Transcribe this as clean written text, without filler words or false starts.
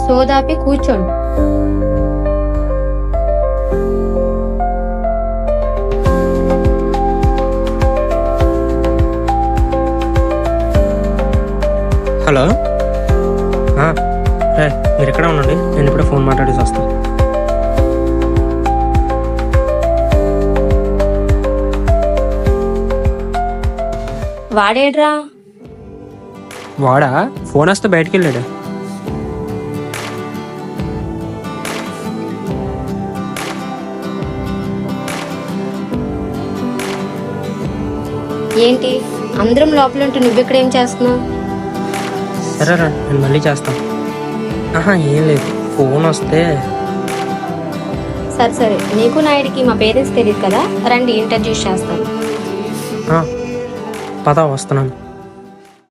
సోదాపి కూర్చోండి. హలో మీరు ఎక్కడ ఉండండి, నేను ఇప్పుడే ఫోన్ మాట్లాడేసి వస్తాను. వాడేడ్రా? వాడా ఫోన్ వస్తే బయటికి వెళ్ళాడు. ఏంటి అందరం లోపల ఉంటే నువ్వెక్కడ ఏం చేస్తున్నావు? సరేరా, నేను మళ్ళీ చేస్తాను. ఏం లేదు, ఫోన్ వస్తే. సరే నీకు నాయుడికి మా పేరెంట్స్ తెలియదు కదా, రండి ఇంట్రడ్యూస్ చేస్తాను. పద వస్తున్నాను.